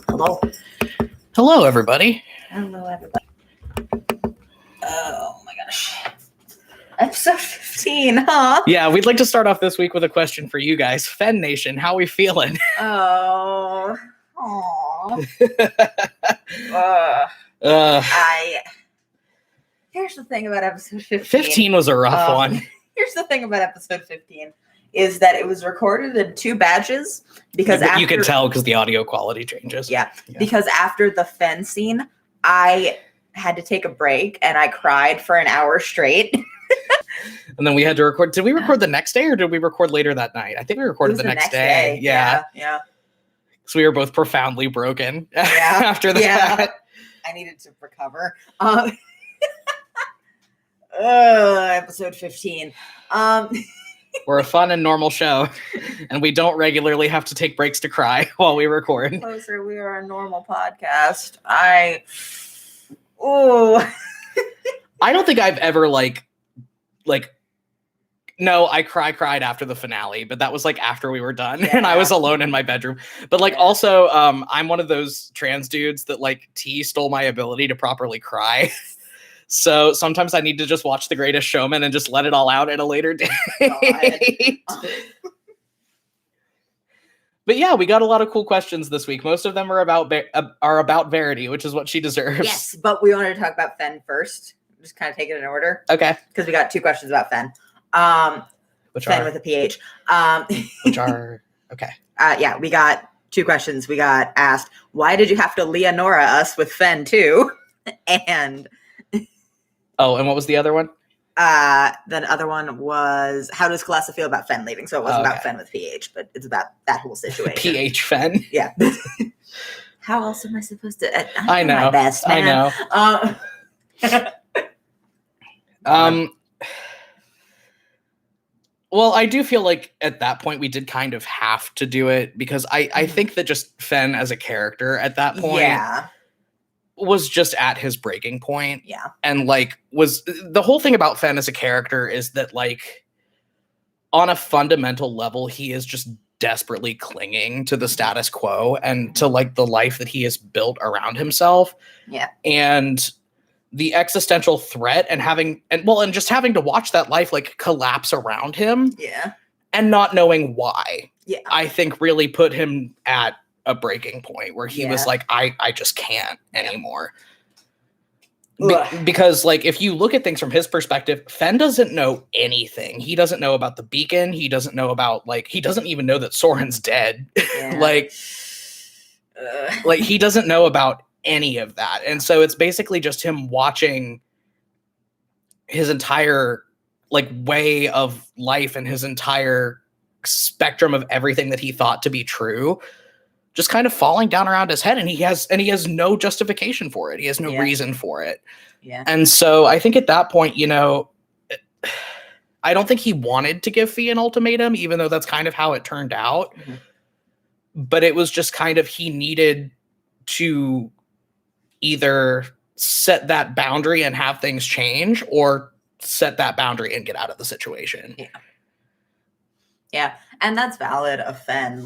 Hello. Hello, everybody. Hello, everybody. Oh my gosh. Episode 15, huh? Yeah, we'd like to start off this week with a question for you guys. Fen Nation, how we feeling? Oh. Aww. Here's the thing about episode 15. 15 was a rough one. Here's the thing about episode 15 is that it was recorded in 2 batches because you could tell because the audio quality changes. Yeah, because after the Fen scene, I had to take a break and I cried for an hour straight. And then we had to record. Did we record the next day or did we record later that night? I think we recorded the next day. Yeah. So we were both profoundly broken after that. Yeah. I needed to recover. Episode 15. We're a fun and normal show, and we don't regularly have to take breaks to cry while we record. Closer, we are a normal podcast. I don't think I've ever no, I cried after the finale, but that was like after we were done and I was alone in my bedroom. But also, I'm one of those trans dudes that T stole my ability to properly cry. So sometimes I need to just watch The Greatest Showman and just let it all out at a later date. But yeah, we got a lot of cool questions this week. Most of them are about Verity, which is what she deserves. Yes, but we wanted to talk about Fen first. Just kind of take it in order. Okay. Because we got 2 questions about Fen. Which Fen are? with a PH. Which are, okay. Yeah, we got 2 questions. We got asked, why did you have to Leonora us with Fen too? And... Oh, and what was the other one? The other one was, how does Kalessa feel about Fen leaving? So it wasn't about Fen with PH, but it's about that whole situation. PH Fen? Yeah. How else am I supposed to? I know. My best, man. I know. Well, I do feel like at that point we did kind of have to do it because I think that just Fen as a character at that point was just at his breaking point. Yeah. And was the whole thing about Fen as a character is that on a fundamental level, he is just desperately clinging to the status quo and to the life that he has built around himself. Yeah. And the existential threat and just having to watch that life collapse around him. Yeah. And not knowing why. Yeah. I think really put him at a breaking point where he was I just can't anymore. Because if you look at things from his perspective, Fen doesn't know anything. He doesn't know about the beacon. He doesn't know about he doesn't even know that Soren's dead. Yeah. He doesn't know about any of that. And so it's basically just him watching his entire way of life and his entire spectrum of everything that he thought to be true just kind of falling down around his head, and he has no justification for it. He has no reason for it. Yeah. And so I think at that point, I don't think he wanted to give Fee an ultimatum, even though that's kind of how it turned out. Mm-hmm. But it was just kind of, he needed to either set that boundary and have things change, or set that boundary and get out of the situation. Yeah. Yeah. And that's valid of Fen.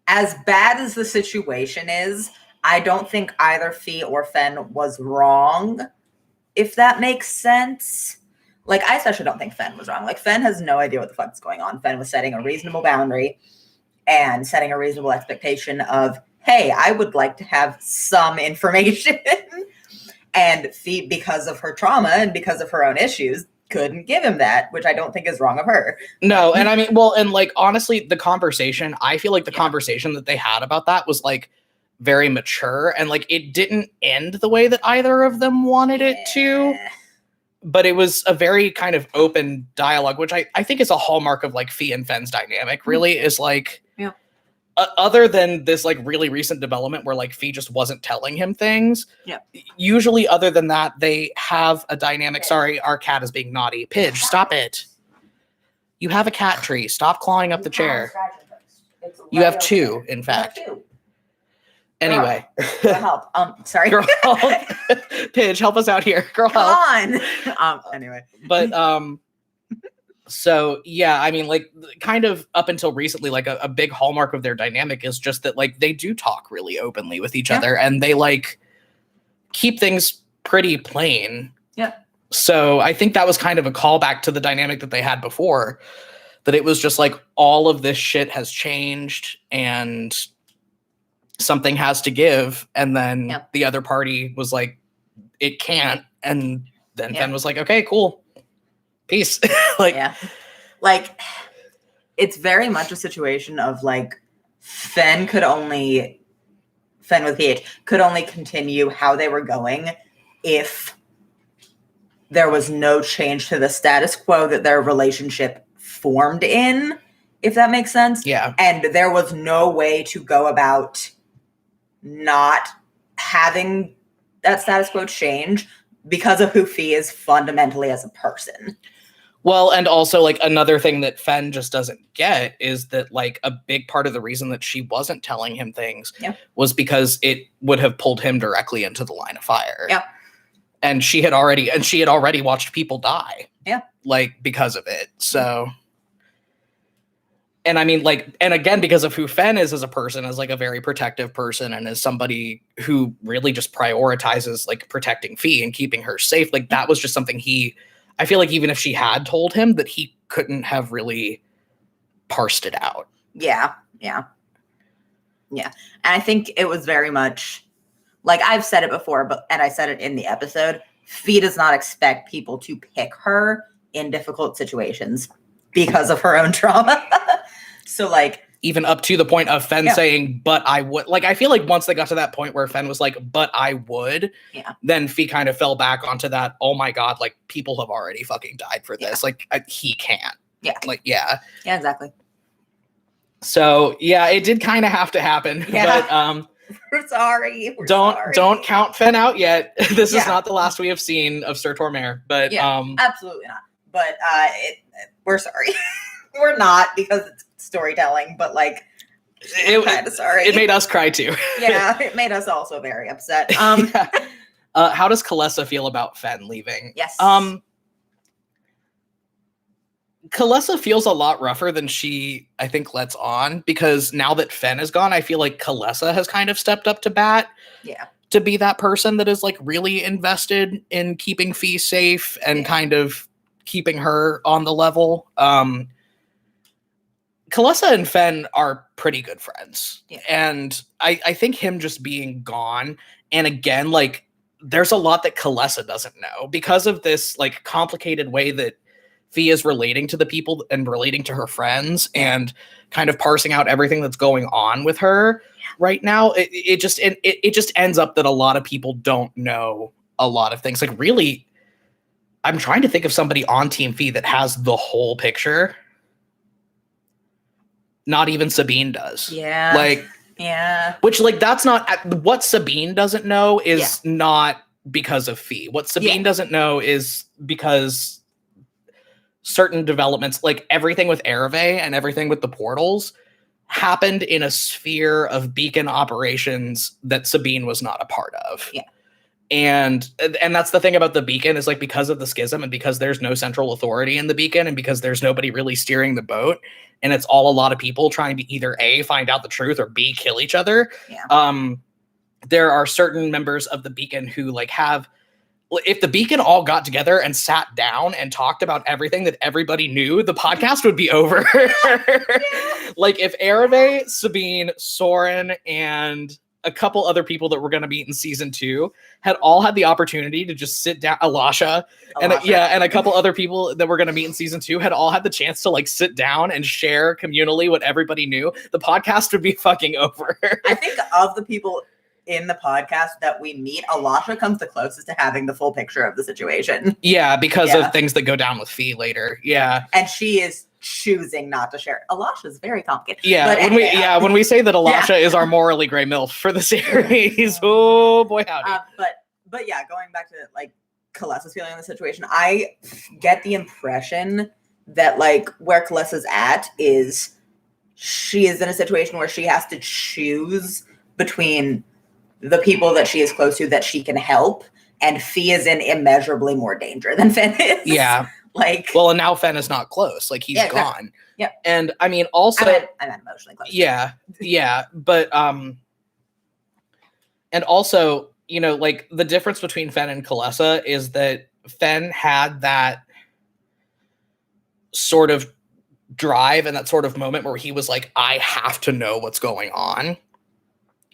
As bad as the situation is, I don't think either Fee or Fen was wrong, if that makes sense. I especially don't think Fen was wrong. Fen has no idea what the fuck's going on. Fen was setting a reasonable boundary and setting a reasonable expectation of, hey, I would like to have some information. And Fee, because of her trauma and because of her own issues, couldn't give him that, which I don't think is wrong of her. No, and I mean, honestly, the conversation, I feel like the conversation that they had about that was very mature, and it didn't end the way that either of them wanted it to, but it was a very kind of open dialogue, which I think is a hallmark of Fee and Fen's dynamic, really, is other than this really recent development where Fee just wasn't telling him things. Yeah. Usually other than that, they have a dynamic. Sorry, our cat is being naughty. Pidge, stop it. You have a cat tree. Stop clawing up the chair. You have 2, in fact. Anyway. Girl, help. Sorry. Girl, help. Pidge, help us out here. Girl, help. Come on. Anyway. But So yeah, I mean, like, kind of up until recently, like a big hallmark of their dynamic is just that, like, they do talk really openly with each other, and they like keep things pretty plain. Yeah. So I think that was kind of a callback to the dynamic that they had before, that it was just like all of this shit has changed and something has to give, and then the other party was like, it can't, and then Fen was like, okay, cool, peace. Like, like, it's very much a situation of like Fen with PH could only continue how they were going if there was no change to the status quo that their relationship formed in, if that makes sense. Yeah. And there was no way to go about not having that status quo change because of who Fee is fundamentally as a person. Well, and also, like, another thing that Fen just doesn't get is that, like, a big part of the reason that she wasn't telling him things was because it would have pulled him directly into the line of fire. Yeah. And she had already watched people die. Yeah. Like, because of it. So, and I mean, like, and again, because of who Fen is as a person, as like a very protective person, and as somebody who really just prioritizes like protecting Fee and keeping her safe, like that was just something I feel like even if she had told him, that he couldn't have really parsed it out. Yeah. And I think it was very much, like I've said it before, and I said it in the episode, Fee does not expect people to pick her in difficult situations because of her own trauma. So like, even up to the point of Fen saying, but I would, like, I feel like once they got to that point where Fen was like, but I would, then Fee kind of fell back onto that, oh my God, like people have already fucking died for this. Like he can't. Yeah. Like, yeah. Yeah, exactly. So yeah, it did kind of have to happen. But we're sorry. Don't count Fen out yet. This is not the last we have seen of Sir Tormare, but absolutely not. But we're sorry. We're not, because it's storytelling, but like I'm kind of sorry. It made us cry too. Yeah, it made us also very upset. How does Kalessa feel about Fen leaving? Yes. Kalessa feels a lot rougher than she, I think, lets on, because now that Fen is gone, I feel like Kalessa has kind of stepped up to bat. Yeah. To be that person that is like really invested in keeping Fee safe and kind of keeping her on the level. Kalessa and Fen are pretty good friends. Yeah. And I think him just being gone, and again, like, there's a lot that Kalessa doesn't know because of this like complicated way that Fee is relating to the people and relating to her friends and kind of parsing out everything that's going on with her right now. It just ends up that a lot of people don't know a lot of things. Like, really, I'm trying to think of somebody on Team Fee that has the whole picture. Not even Sabine does. Yeah. Like, which, like, that's not what Sabine doesn't know is not because of Fee. What Sabine doesn't know is because certain developments, like everything with Ereve and everything with the portals, happened in a sphere of beacon operations that Sabine was not a part of. Yeah. And that's the thing about the beacon, is like, because of the schism and because there's no central authority in the beacon and because there's nobody really steering the boat, and it's all a lot of people trying to either A, find out the truth, or B, kill each other. Yeah. There are certain members of the beacon who like have, if the beacon all got together and sat down and talked about everything that everybody knew, the podcast would be over. Like, if Ereve, Sabine, Soren, and a couple other people that we're going to meet in season 2 had all had the opportunity to just sit down, Alasha. And a couple other people that we're going to meet in season 2 had all had the chance to like sit down and share communally what everybody knew, the podcast would be fucking over. I think of the people in the podcast that we meet, Alasha comes the closest to having the full picture of the situation. Yeah, because of things that go down with Fee later. Yeah. And she is choosing not to share. Alasha is very complicated. Yeah, but anyway, when we say that Alasha is our morally gray MILF for the series, oh boy howdy. But yeah, going back to like Kalessa's feeling in the situation, I get the impression that like where Kalessa's at is she is in a situation where she has to choose between the people that she is close to that she can help, and Fee is in immeasurably more danger than Fen is. Yeah. Like, well, and now Fen is not close. Like, he's exactly. gone. Yeah. And I mean, also, I meant emotionally close. yeah, but and also, you know, like the difference between Fen and Kalessa is that Fen had that sort of drive and that sort of moment where he was like, I have to know what's going on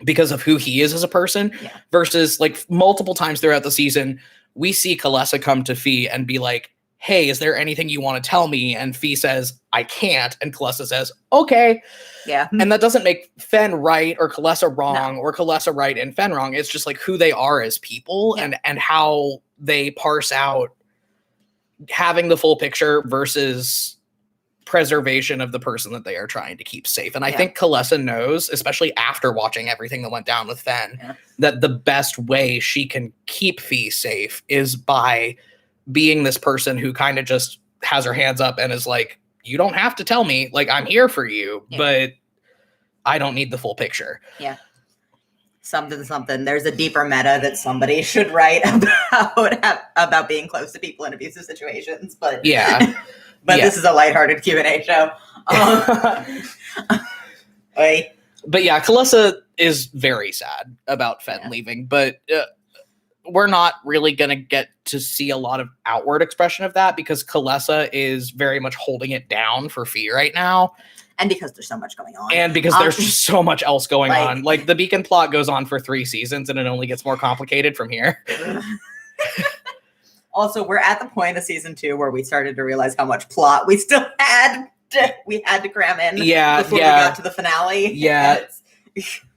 because of who he is as a person, versus like multiple times throughout the season, we see Kalessa come to Fee and be like, hey, is there anything you want to tell me? And Fee says, I can't. And Kalessa says, okay. Yeah. And that doesn't make Fen right or Kalessa wrong or Kalessa right and Fen wrong. It's just like who they are as people and how they parse out having the full picture versus preservation of the person that they are trying to keep safe. And I think Kalessa knows, especially after watching everything that went down with Fen, that the best way she can keep Fee safe is by being this person who kind of just has her hands up and is like, you don't have to tell me, like, I'm here for you, but I don't need the full picture. Yeah. Something. There's a deeper meta that somebody should write about being close to people in abusive situations. But this is a lighthearted Q&A show. But yeah, Kalessa is very sad about Fen leaving, but we're not really going to get to see a lot of outward expression of that because Kalessa is very much holding it down for Fee right now. And because there's so much going on. And because there's just so much else going on. Like, the Beacon plot goes on for 3 seasons, and it only gets more complicated from here. Also, we're at the point of season 2 where we started to realize how much plot we still had. We had to cram in before we got to the finale. Yeah.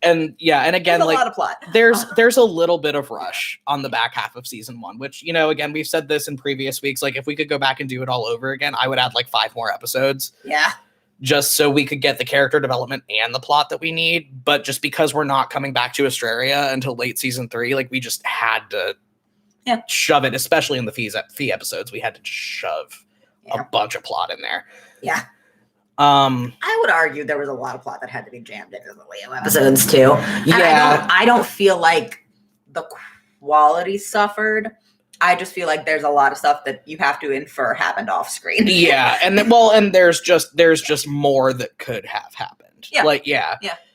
And again, there's like, a lot of plot. There's a little bit of rush on the back half of season 1, which, you know, again, we've said this in previous weeks. Like, if we could go back and do it all over again, I would add like 5 more episodes. Yeah. Just so we could get the character development and the plot that we need. But just because we're not coming back to Astraria until late season 3, like, we just had to shove it, especially in the Fee episodes. We had to just shove a bunch of plot in there. Yeah. I would argue there was a lot of plot that had to be jammed into the Leo episodes too. Yeah. I don't feel like the quality suffered. I just feel like there's a lot of stuff that you have to infer happened off screen. Yeah, and then, there's just more that could have happened. Yeah. Like,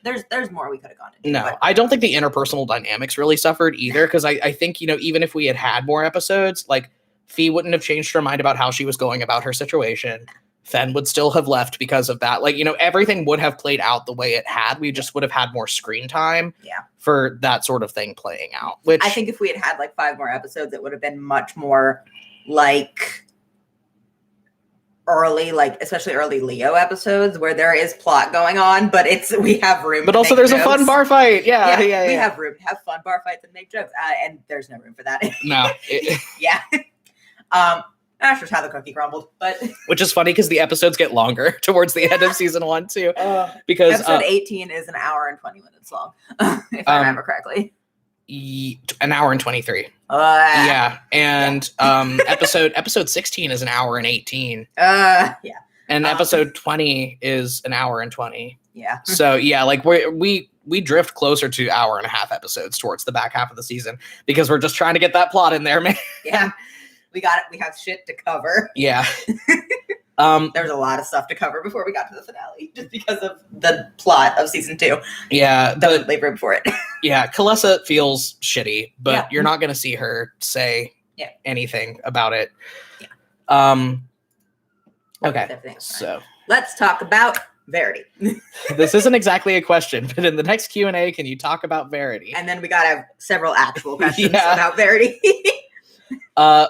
there's more we could have gone into. No, I don't think the interpersonal dynamics really suffered either, because I think, you know, even if we had more episodes, like, Fee wouldn't have changed her mind about how she was going about her situation. Fen would still have left because of that. Like, you know, everything would have played out the way it had. We just would have had more screen time for that sort of thing playing out. Which I think if we had like 5 more episodes, it would have been much more like early, like especially early Leo episodes where there is plot going on, but we have room. But also there's jokes. A fun bar fight. Yeah. We have room to have fun bar fights and make jokes. And there's no room for that. No. Yeah. That's just how the cookie crumbled, but which is funny because the episodes get longer towards the end of season 1 too. Because episode 18 is an hour and 20 minutes long, if I remember correctly. An hour and 23. Yeah, and episode 16 is an hour and 18. Yeah. And episode 20 is an hour and 20. Yeah. So yeah, like we drift closer to hour and a half episodes towards the back half of the season because we're just trying to get that plot in there, man. Yeah. We got it. We have shit to cover. Yeah. There's a lot of stuff to cover before we got to the finale, just because of the plot of season 2. Yeah. Doesn't leave room for it. Yeah. Kalessa feels shitty, but you're not going to see her say anything about it. Yeah. Okay. So let's talk about Verity. This isn't exactly a question, but in the next Q&A, can you talk about Verity? And then we got to have several actual questions about Verity.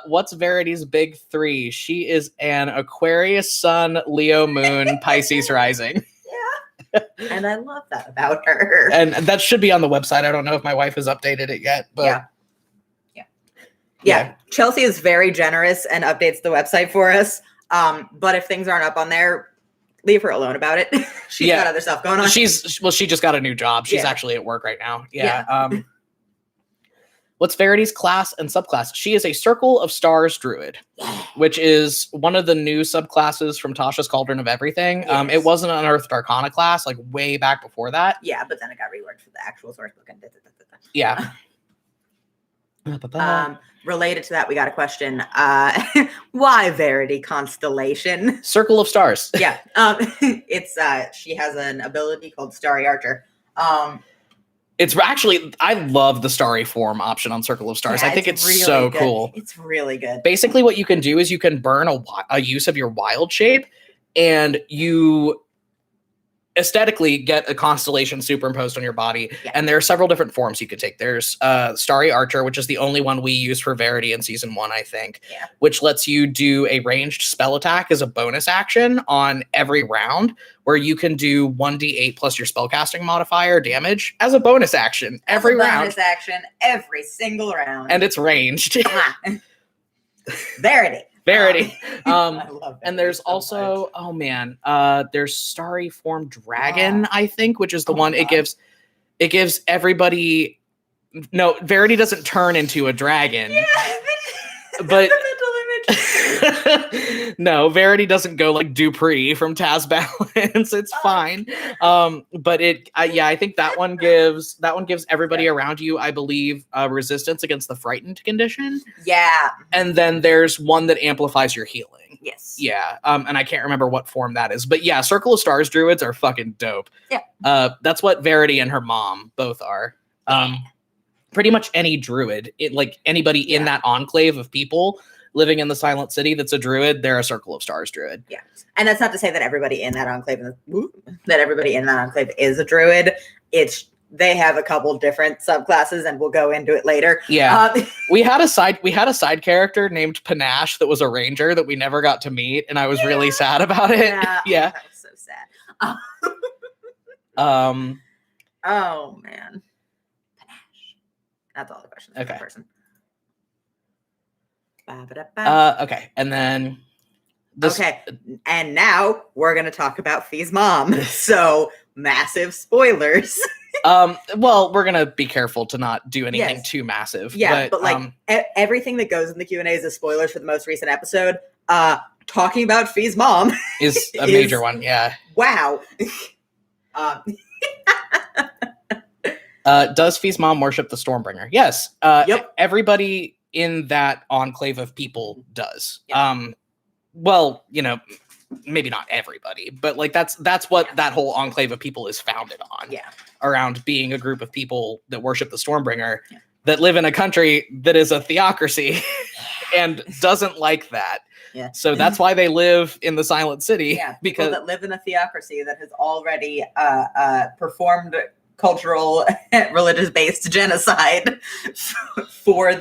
What's Verity's big 3? She is an Aquarius Sun, Leo Moon, Pisces Rising. Yeah. And I love that about her. And that should be on the website. I don't know if my wife has updated it yet, but yeah. Chelsea is very generous and updates the website for us. But if things aren't up on there, leave her alone about it. She's got other stuff going on. She just got a new job. She's actually at work right now. Yeah. What's Verity's class and subclass? She is a Circle of Stars Druid, which is one of the new subclasses from Tasha's Cauldron of Everything. Yes. It wasn't an Unearthed Arcana class, like way back before that. Yeah, but then it got reworked for the actual source book. And yeah. Related to that, we got a question. Why Verity Constellation? Circle of Stars. Yeah. It's she has an ability called Starry Archer. It's actually, I love the starry form option on Circle of Stars. Yeah, I think it's really so good. cool. It's really good. Basically, what you can do is you can burn a use of your wild shape, and you aesthetically get a constellation superimposed on your body. Yeah. And there are several different forms you could take. There's Starry Archer, which is the only one we use for Verity in season 1, I think, which lets you do a ranged spell attack as a bonus action on every round, where you can do 1d8 plus your spellcasting modifier damage as a bonus action every round. Bonus action every single round. And it's ranged. Verity. Verity. I love and there's so much. There's Starry Form Dragon, I think, which is the one it gives everybody. No, Verity doesn't turn into a dragon. Yeah, but no, Verity doesn't go like Dupree from Taz Balance. It's fine. But I think that one gives everybody around you, I believe, resistance against the frightened condition. Yeah. And then there's one that amplifies your healing. Yes. Yeah. And I can't remember what form that is. But yeah, Circle of Stars druids are fucking dope. Yeah. That's what Verity and her mom both are. Pretty much any druid, anybody in that enclave of people living in the Silent City that's a druid, they're a Circle of Stars druid. Yeah. And that's not to say that everybody in that enclave is a druid. They have a couple different subclasses, and we'll go into it later. Yeah. we had a side character named Panache that was a ranger that we never got to meet, and I was really sad about it. Yeah. That was so sad. Oh man. Panache. That's all the questions. Okay. Person. Okay, and then and now we're gonna talk Fee's mom. So massive spoilers. Well, we're gonna be careful to not do anything too massive. Yeah, but everything that goes in the Q&As is spoilers for the most recent episode. Talking about Fee's mom is a major one. Yeah. Wow. Does Fee's mom worship the Stormbringer? Yes. Yep. Everybody in that enclave of people does. Yeah. Well, maybe not everybody, but that's what that whole enclave of people is founded on. Yeah. Around being a group of people that worship the Stormbringer that live in a country that is a theocracy and doesn't like that. Yeah. So that's why they live in the Silent City. Yeah. Because people that live in a theocracy that has already performed cultural religious-based genocide for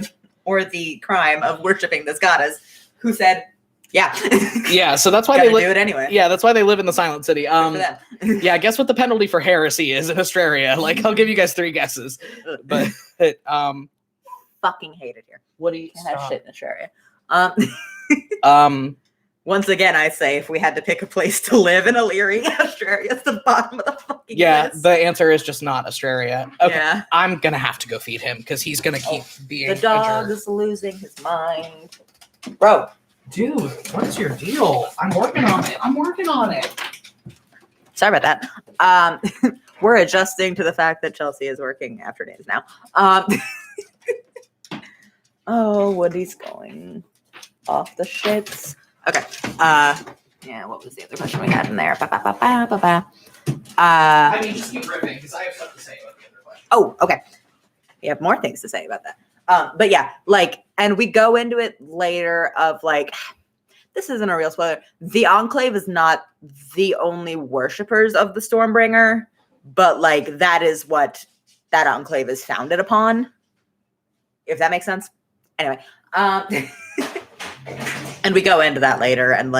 the crime of worshiping this goddess, who said, yeah, so that's why they do it anyway. Yeah, that's why they live in the Silent City. Yeah, guess what the penalty for heresy is in Australia? I'll give you guys 3 guesses. But fucking hate it here. What do you have shit in Australia? Once again, I say, if we had to pick a place to live in Illyria, Australia's the bottom of the fucking list. The answer is just not Australia. Okay, yeah. I'm gonna have to go feed him because he's gonna keep being the dog is losing his mind, bro. Dude, what's your deal? I'm working on it. Sorry about that. We're adjusting to the fact that Chelsea is working afternoons now. Oh, Woody's going off the shits. Okay. What was the other question we had in there? I mean, just keep ripping because I have stuff to say about the other question. Oh, okay. We have more things to say about that. But yeah, and we go into it later of this isn't a real spoiler. The Enclave is not the only worshippers of the Stormbringer, but that is what that Enclave is founded upon. If that makes sense. Anyway, and we go into that later, and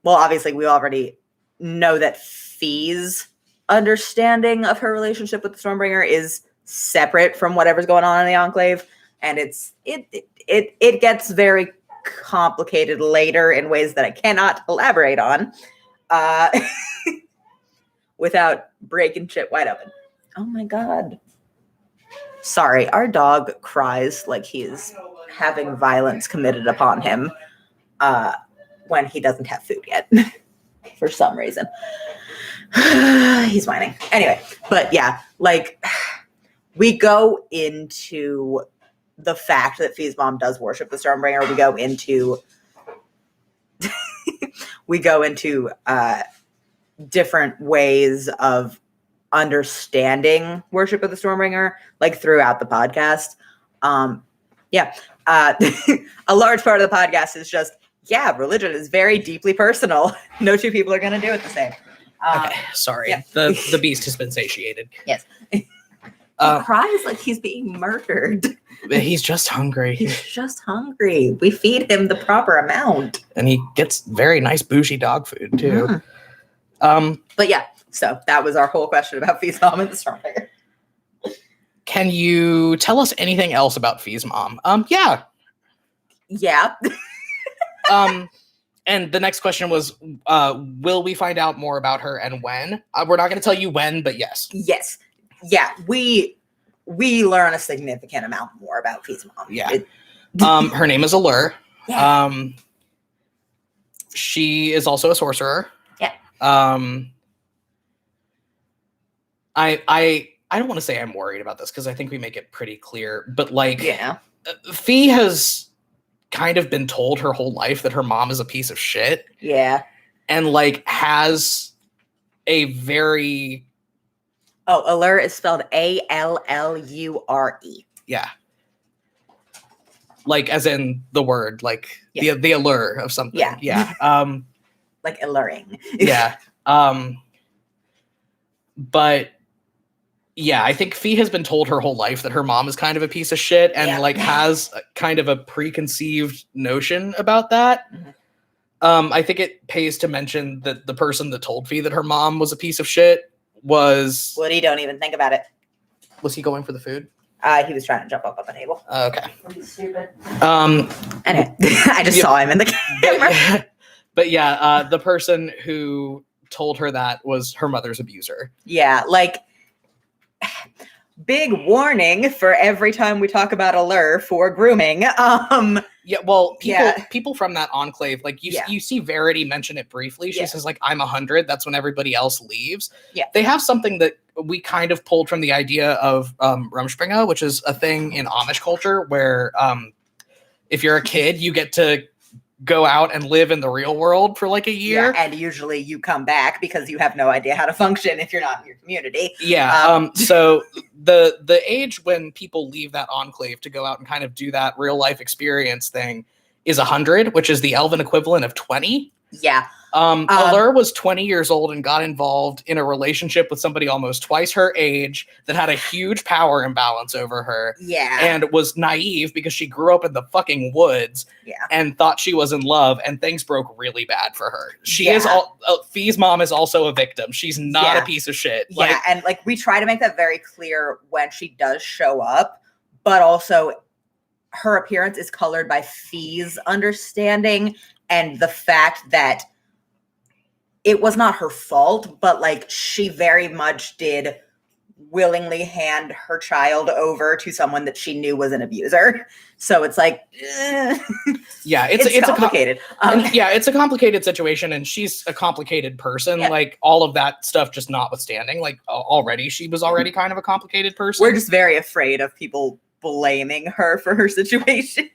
obviously we already know that Fee's understanding of her relationship with the Stormbringer is separate from whatever's going on in the Enclave, and it gets very complicated later in ways that I cannot elaborate on without breaking shit wide open. Oh my god. Sorry, our dog cries like he is having violence committed upon him when he doesn't have food yet for some reason. He's whining. Anyway, but yeah, we go into the fact that Fee's mom does worship the Stormbringer, we go into different ways of understanding worship of the Stormbringer, like throughout the podcast. A large part of the podcast is just, religion is very deeply personal. No two people are going to do it the same. Okay, sorry. Yeah. The beast has been satiated. Yes. He cries like he's being murdered. He's just hungry. He's just hungry. We feed him the proper amount. And he gets very nice bougie dog food, too. But yeah, so that was our whole question about Fee's mom and the Stormbringer. Can you tell us anything else about Fee's mom? Yeah. Yeah. And the next question was, will we find out more about her and when? We're not going to tell you when, but yes. Yes. Yeah, we learn a significant amount more about Fee's mom. Yeah. Her name is Allure. Yeah. She is also a sorcerer. Yeah. I don't want to say I'm worried about this because I think we make it pretty clear, but Fee has kind of been told her whole life that her mom is a piece of shit. Yeah. And has a very... Oh, Allure is spelled Allure. Yeah. As in the word, the allure of something. Yeah. Yeah. Like alluring. Yeah. But yeah, I think Fee has been told her whole life that her mom is kind of a piece of shit and has kind of a preconceived notion about that. Mm-hmm. I think it pays to mention that the person that told Fee that her mom was a piece of shit was... Woody, don't even think about it. Was he going for the food? He was trying to jump up on the table. Okay. He's stupid. Anyway, I just saw him in the camera. But yeah, the person who told her that was her mother's abuser. Yeah, big warning for every time we talk about Allure for grooming. Yeah, well, people from that enclave, you see Verity mention it briefly. She says, I'm 100. That's when everybody else leaves. Yeah. They have something that we kind of pulled from the idea of Rumspringa, which is a thing in Amish culture where if you're a kid, you get to go out and live in the real world for a year. Yeah, and usually you come back because you have no idea how to function if you're not in your community. Yeah. So the age when people leave that enclave to go out and kind of do that real life experience thing is 100, which is the Elven equivalent of 20. Yeah. Allure was 20 years old and got involved in a relationship with somebody almost twice her age that had a huge power imbalance over her. Yeah. And was naive because she grew up in the fucking woods and thought she was in love, and things broke really bad for her. She is Fee's mom is also a victim. She's not a piece of shit. And we try to make that very clear when she does show up, but also her appearance is colored by Fee's understanding and the fact that it was not her fault, but she very much did willingly hand her child over to someone that she knew was an abuser. So it's yeah, it's complicated. It's a complicated situation, and she's a complicated person. Yeah. All of that stuff just notwithstanding, already she was already kind of a complicated person. We're just very afraid of people blaming her for her situation.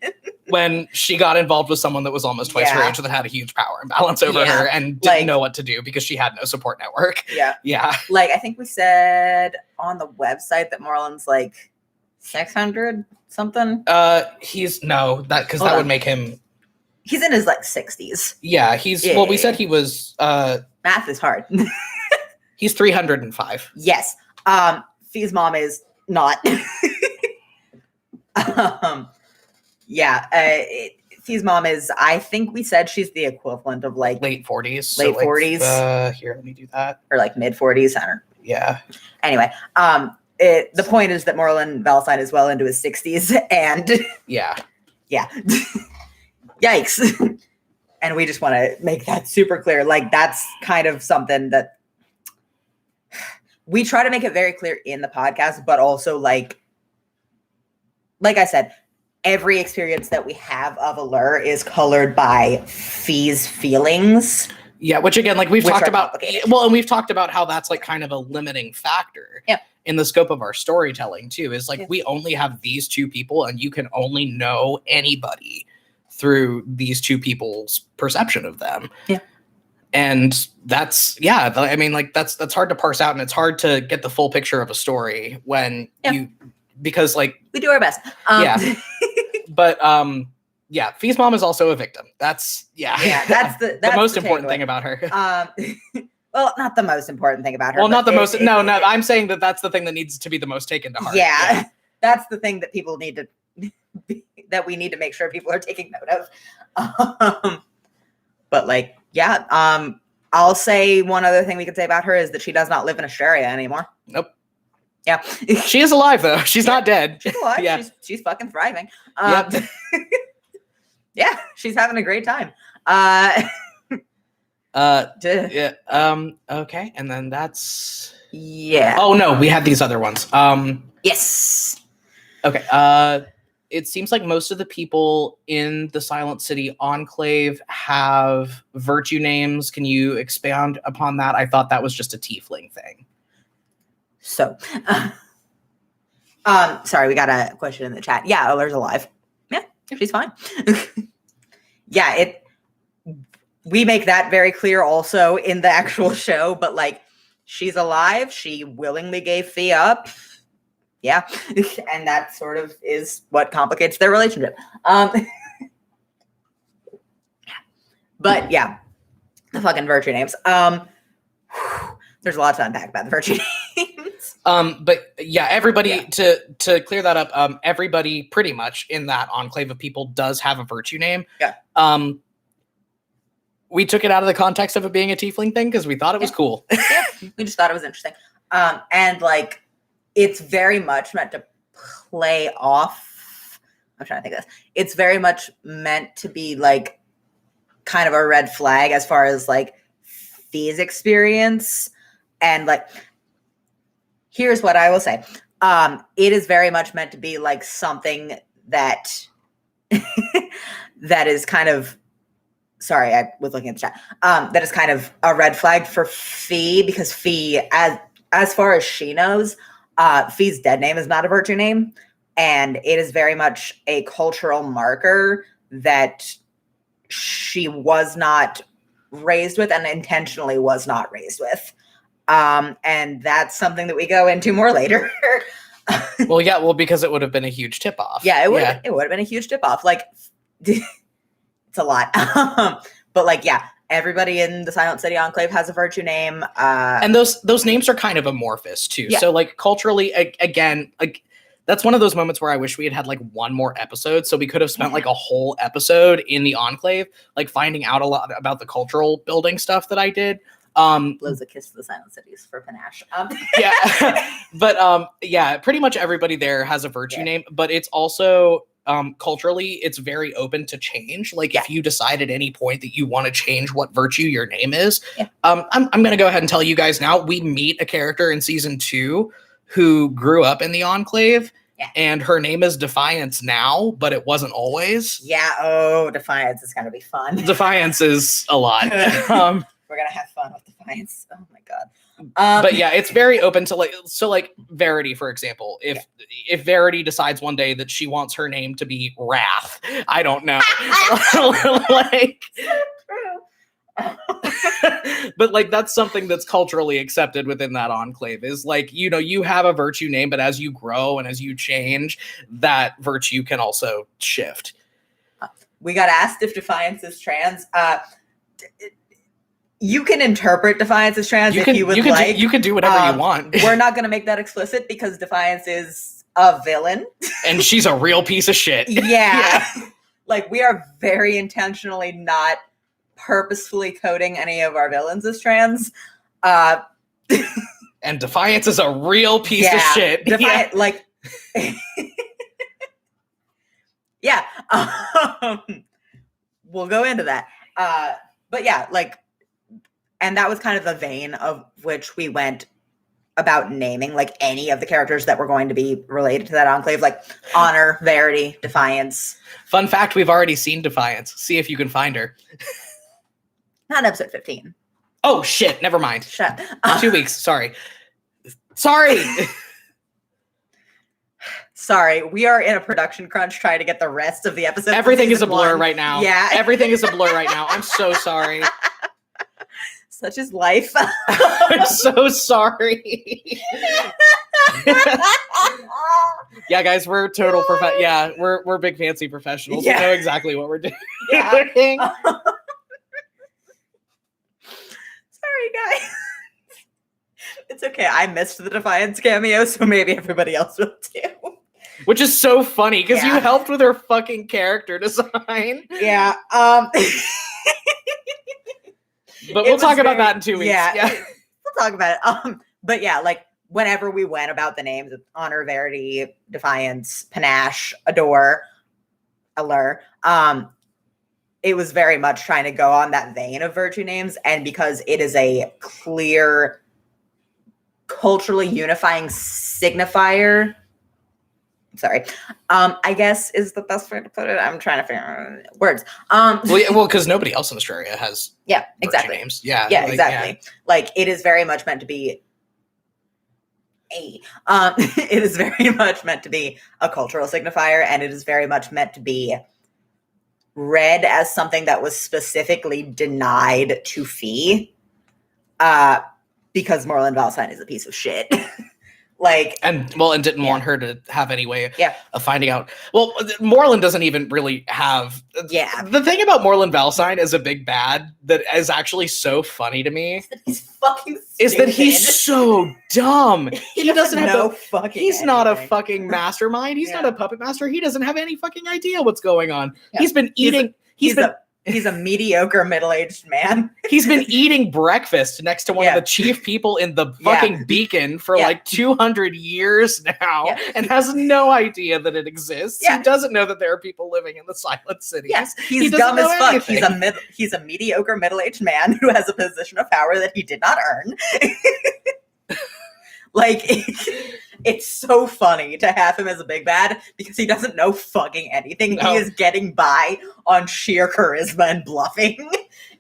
When she got involved with someone that was almost twice her age that had a huge power imbalance over her and didn't know what to do because she had no support network. Yeah. Yeah. I think we said on the website that Moreland's 600 something. That would make him... He's in his 60s. Yeah, we said he was... Math is hard. He's 305. Yes. Fee's mom is not... Fee's mom is, I think we said she's the equivalent of late 40s. Late 40s. Here, let me do that. Or mid 40s. I don't know. Yeah. Anyway, the point is that Moreland Valentine is well into his 60s and yeah. Yikes. And we just want to make that super clear. That's kind of something that we try to make it very clear in the podcast, but also like I said, every experience that we have of Allure is colored by Fee's feelings. Yeah, which again, like we've Which talked are about, complicated. well, and we've talked about how that's like kind of a limiting factor Yeah. in the scope of our storytelling too, is like Yeah. we only have these two people and you can only know anybody through these two people's perception of them. Yeah. And that's, yeah, I mean, like that's hard to parse out, and it's hard to get the full picture of a story when because like we do our best. Yeah. But yeah, Fee's mom is also a victim. That's that's the the most important takeaway. thing about her. Well, not the most important thing about her. Well, not the most. No, I'm saying that that's the thing that needs to be the most taken to heart. Yeah, that's the thing that people need to that we need to make sure people are taking note of. But like, yeah, I'll say one other thing we could say about her is that she does not live in Australia anymore. Nope. Yeah, she is alive though. She's not dead. She's alive. Yeah, she's fucking thriving. Yep. Yeah, she's having a great time. Yeah. Okay, and then that's yeah. Oh no, we had these other ones. Yes. Okay. It seems like most of the people in the Silent City Enclave have virtue names. Can you expand upon that? I thought that was just a tiefling thing. So, sorry, we got a question in the chat. Yeah, Oler's alive. Yeah, she's fine. Yeah, we make that very clear also in the actual show, but like, she's alive. She willingly gave Fee up. Yeah, and that sort of is what complicates their relationship. But yeah, the fucking virtue names. There's a lot to unpack about the virtue names. But yeah, everybody to clear that up, everybody pretty much in that enclave of people does have a virtue name. Yeah. We took it out of the context of it being a tiefling thing because we thought it was cool. Yeah, we just thought it was interesting. And like, it's very much meant to play off. I'm trying to think of this. It's very much meant to be like kind of a red flag as far as like Fee's experience. And like, here's what I will say. It is very much meant to be like something that that is kind of, sorry, I was looking at the chat. That is kind of a red flag for Fee, because Fee, as far as she knows, Fee's dead name is not a virtue name, and it is very much a cultural marker that she was not raised with and intentionally was not raised with. And that's something that we go into more later. Well, because it would have been a huge tip off. Yeah, it would have been a huge tip off. Like, it's a lot. But like, yeah, everybody in the Silent City Enclave has a virtue name. And those names are kind of amorphous too. Yeah. So like culturally, again, like that's one of those moments where I wish we had like one more episode, so we could have spent like a whole episode in the Enclave, like finding out a lot about the cultural building stuff that I did. Blows a kiss to the Silent Cities for panache. Yeah. But yeah, pretty much everybody there has a virtue name, but it's also culturally it's very open to change. Like if you decide at any point that you want to change what virtue your name is, I'm gonna go ahead and tell you guys now, we meet a character in season 2 who grew up in the Enclave, and her name is Defiance now, but it wasn't always. Yeah, Defiance is gonna be fun. Defiance is a lot. We're gonna have fun with Defiance. Oh my god. But yeah, it's very open to like Verity, for example. If Verity decides one day that she wants her name to be Wrath, I don't know. Like, but like that's something that's culturally accepted within that enclave, is like, you know, you have a virtue name, but as you grow and as you change, that virtue can also shift. We got asked if Defiance is trans. You can interpret Defiance as trans if you would like. You can do whatever you want. We're not going to make that explicit because Defiance is a villain. And she's a real piece of shit. Yeah. Like, we are very intentionally not purposefully coding any of our villains as trans. And Defiance is a real piece of shit. Like, yeah. We'll go into that. But yeah, like, and that was kind of the vein of which we went about naming like any of the characters that were going to be related to that enclave, like Honor, Verity, Defiance. Fun fact, we've already seen Defiance. See if you can find her. Not episode 15. Oh shit! Never mind. Shut. 2 weeks. Sorry. Sorry. Sorry, we are in a production crunch trying to get the rest of the episode. Everything is a blur right now. Yeah. Everything is a blur right now. I'm so sorry. Such is life. I'm so sorry. Yeah, guys, we're total Yeah, we're big fancy professionals. Yeah. We know exactly what we're doing. Yeah. Sorry, guys. It's okay. I missed the Defiance cameo, so maybe everybody else will too. Which is so funny because Yeah. you helped with her fucking character design. Yeah. But we'll talk about that in 2 weeks. Yeah. Yeah. We'll talk about it. But yeah, like whenever we went about the names of Honor, Verity, Defiance, Panache, Adore, Allure, it was very much trying to go on that vein of virtue names, and because it is a clear, culturally unifying signifier. Sorry, I guess is the best way to put it. I'm trying to figure out words. Well, because nobody else in Australia has yeah, virtue exactly. names. Yeah, Yeah, like, exactly. yeah. Like it is very much meant to be it is very much meant to be a cultural signifier, and it is very much meant to be read as something that was specifically denied to Fee, because Moreland Valentine is a piece of shit. Like, and didn't want her to have any way Yeah. of finding out. Well, Moreland doesn't even really have. Yeah. The thing about Moreland Valentine is a big bad that is actually so funny to me he's fucking stupid. is that he's so dumb. he doesn't have know the- fucking He's not a anything. fucking mastermind. He's Yeah. not a puppet master. He doesn't have any fucking idea what's going on. Yeah. He's been eating. He's a mediocre middle-aged man. He's been eating breakfast next to one Yeah. of the chief people in the Yeah. fucking Beacon for Yeah. like 200 years now Yeah. and has no idea that it exists. Yeah. He doesn't know that there are people living in the Silent Cities. Yes, He he's doesn't dumb as know fuck. anything. He's a mediocre middle-aged man who has a position of power that he did not earn. Like, it's so funny to have him as a big bad because he doesn't know fucking anything. No. He is getting by on sheer charisma and bluffing.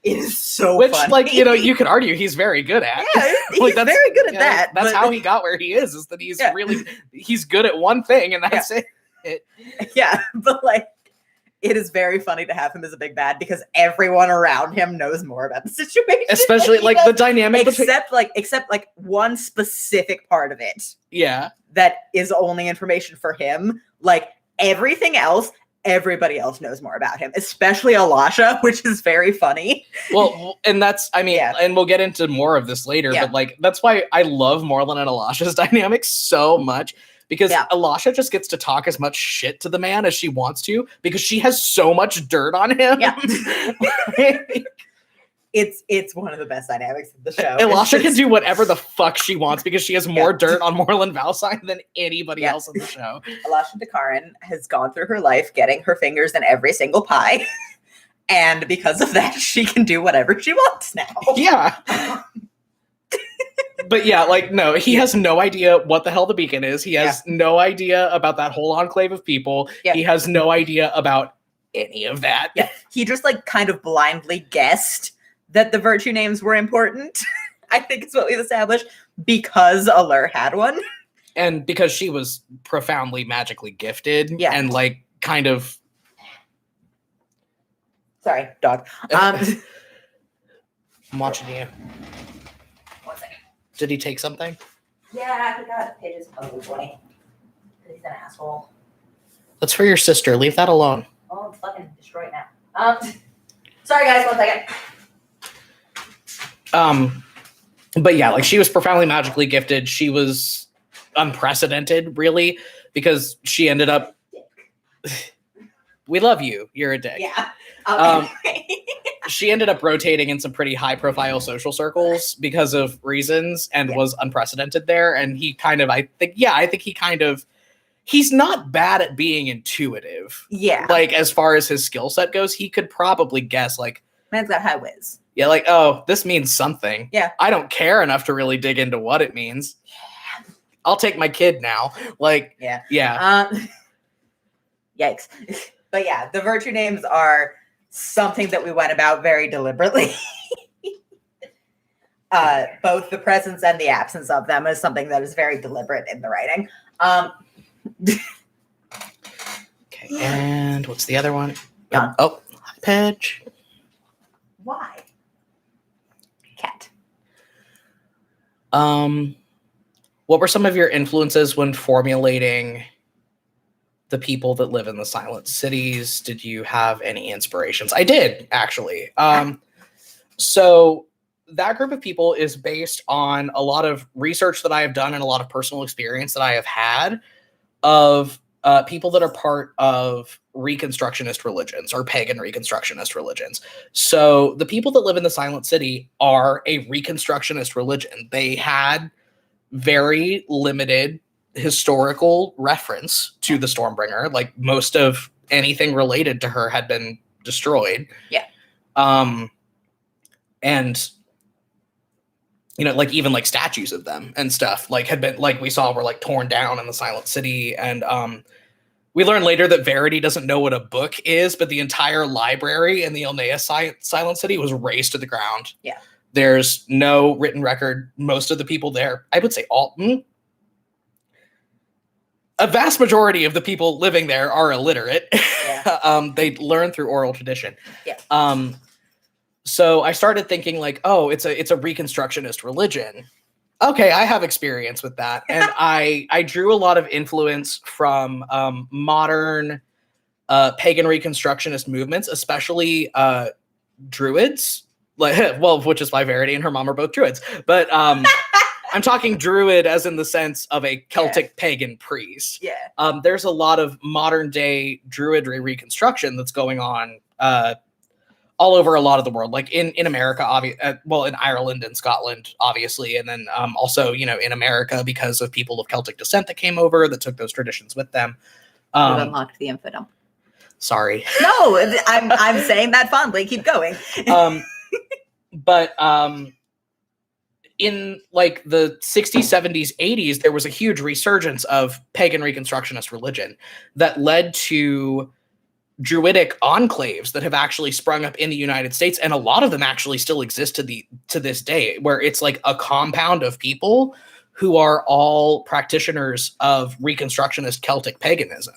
It is so Which, funny. like, you know, you could argue he's very good at. yeah, he's Like, that's- very good at Yeah, that. That's but- how he got where he is that he's Yeah. he's good at one thing and that's it. Yeah, but like, it is very funny to have him as a big bad because everyone around him knows more about the situation. Especially than he like does. the dynamic between except like one specific part of it yeah. that is only information for him. Like everything else, everybody else knows more about him, especially Alasha, which is very funny. Well, and that's, I mean, Yeah. and we'll get into more of this later, Yeah. but like, that's why I love Moreland and Alasha's dynamic so much because Yeah. Alasha just gets to talk as much shit to the man as she wants to because she has so much dirt on him. Yeah. It's one of the best dynamics of the show. Alasha It's can just- do whatever the fuck she wants because she has more Yeah. dirt on Moreland Valentine than anybody Yeah. else in the show. Alasha Dakaran has gone through her life getting her fingers in every single pie. And because of that, she can do whatever she wants now. Yeah. But yeah, like, no, he has no idea what the hell the Beacon is. He has no idea about that whole enclave of people. Yeah. He has no idea about any of that. Yeah, he just like kind of blindly guessed that the virtue names were important. I think it's what we've established because Allure had one. And because she was profoundly magically gifted Yeah. and like kind of Sorry, dog. I'm watching you. 1 second. Did he take something? Yeah, I forgot pages of 20. He's an asshole. That's for your sister. Leave that alone. Oh, it's fucking destroyed now. Sorry guys, 1 second. But yeah, like she was profoundly magically gifted. She was unprecedented, really, because she ended up. We love you. You're a dick. Yeah. She ended up rotating in some pretty high profile social circles because of reasons and Yeah. was unprecedented there. And he kind of, I think he kind of, he's not bad at being intuitive. Yeah. Like as far as his skill set goes, he could probably guess like, Man's got high whiz. yeah, like, oh, this means something. Yeah. I don't care enough to really dig into what it means. I'll take my kid now. Like, Yeah. yeah. Yikes. But yeah, the virtue names are something that we went about very deliberately. both the presence and the absence of them is something that is very deliberate in the writing. Okay, and what's the other one? Done. Oh, hi, Pedge. Why? Cat. What were some of your influences when formulating the people that live in the silent cities? Did you have any inspirations? I did, actually. So that group of people is based on a lot of research that I have done and a lot of personal experience that I have had of people that are part of Reconstructionist religions or pagan Reconstructionist religions. So the people that live in the Silent City are a Reconstructionist religion. They had very limited historical reference to the Stormbringer. Like most of anything related to her had been destroyed. Yeah. And you know, like even like statues of them and stuff like had been like we saw were like torn down in the Silent City. And we learned later that Verity doesn't know what a book is, but the entire library in the Ilnea Silent City was razed to the ground. Yeah. There's no written record. Most of the people there, I would say a vast majority of the people living there are illiterate. Yeah. They learn through oral tradition. Yeah. So I started thinking like, oh, it's a Reconstructionist religion. Okay, I have experience with that. And I drew a lot of influence from modern pagan Reconstructionist movements, especially Druids. Like, well, which is why Verity and her mom are both Druids. But I'm talking Druid as in the sense of a Celtic pagan priest. Yeah. There's a lot of modern day Druidry reconstruction that's going on all over a lot of the world, like in America, well, in Ireland and Scotland, obviously, and then also, you know, in America because of people of Celtic descent that came over that took those traditions with them. You've unlocked the infidom. Sorry. No, I'm saying that fondly. Keep going. But in like the 60s, 70s, 80s, there was a huge resurgence of pagan Reconstructionist religion that led to Druidic enclaves that have actually sprung up in the United States, and a lot of them actually still exist to this day, where it's like a compound of people who are all practitioners of Reconstructionist Celtic paganism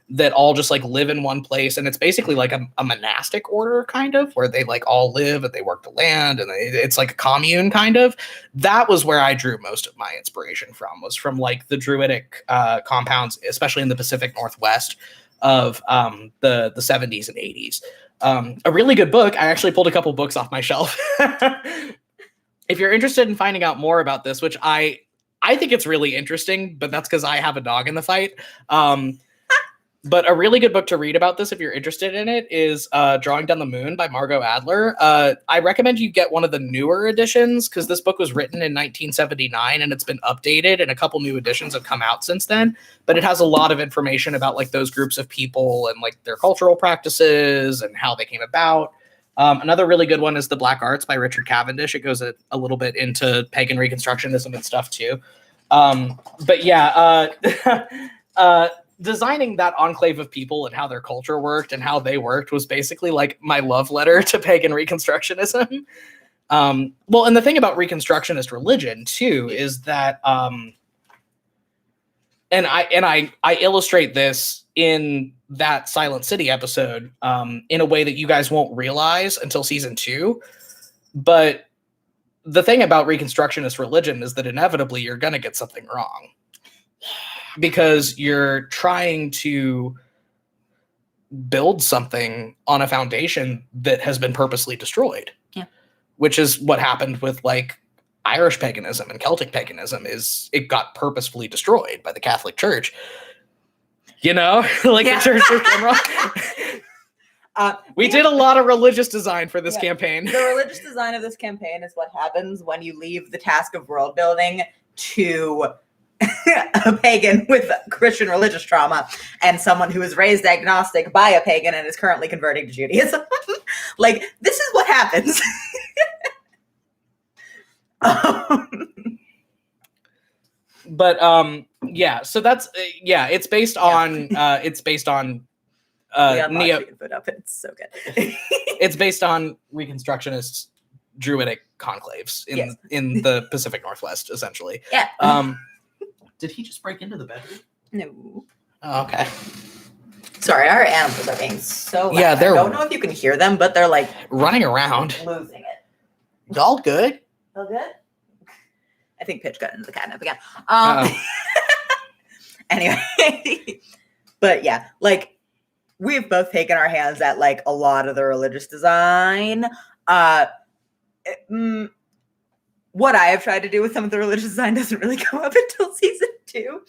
that all just like live in one place, and it's basically like a monastic order kind of, where they like all live and they work the land, and it's like a commune kind of. That was where I drew most of my inspiration from, was from like the Druidic compounds, especially in the Pacific Northwest of the 70s and 80s. A really good book. I actually pulled a couple books off my shelf. If you're interested in finding out more about this, which I think it's really interesting, but that's because I have a dog in the fight. But a really good book to read about this, if you're interested in it, is Drawing Down the Moon by Margot Adler. I recommend you get one of the newer editions, because this book was written in 1979 and it's been updated, and a couple new editions have come out since then. But it has a lot of information about like those groups of people and like their cultural practices and how they came about. Another really good one is The Black Arts by Richard Cavendish. It goes a little bit into pagan Reconstructionism and stuff too. But yeah, designing that enclave of people and how their culture worked and how they worked was basically like my love letter to pagan Reconstructionism. Well, and the thing about Reconstructionist religion too is that, and I illustrate this in that Silent City episode in a way that you guys won't realize until season 2. But the thing about Reconstructionist religion is that inevitably you're going to get something wrong, because you're trying to build something on a foundation that has been purposely destroyed. Yeah. Which is what happened with like Irish paganism and Celtic paganism, is it got purposefully destroyed by the Catholic Church. You know, like the church in general. We did a lot of religious design for this campaign. The religious design of this campaign is what happens when you leave the task of world building to a pagan with Christian religious trauma and someone who is raised agnostic by a pagan and is currently converting to Judaism. Like, this is what happens. But yeah, so that's it's based on Neo. It's so good. It's based on Reconstructionist druidic conclaves in Yes. in the Pacific Northwest, essentially. Yeah. Did he just break into the bedroom? No. Oh, okay. Sorry, our animals are being so loud. Yeah, I they're don't know if you can hear them, but they're like running around. losing it. Y'all good? All good? I think Pitch got into the catnip again. Anyway, but yeah, like we've both taken our hands at like a lot of the religious design. What I have tried to do with some of the religious design doesn't really come up until season 2.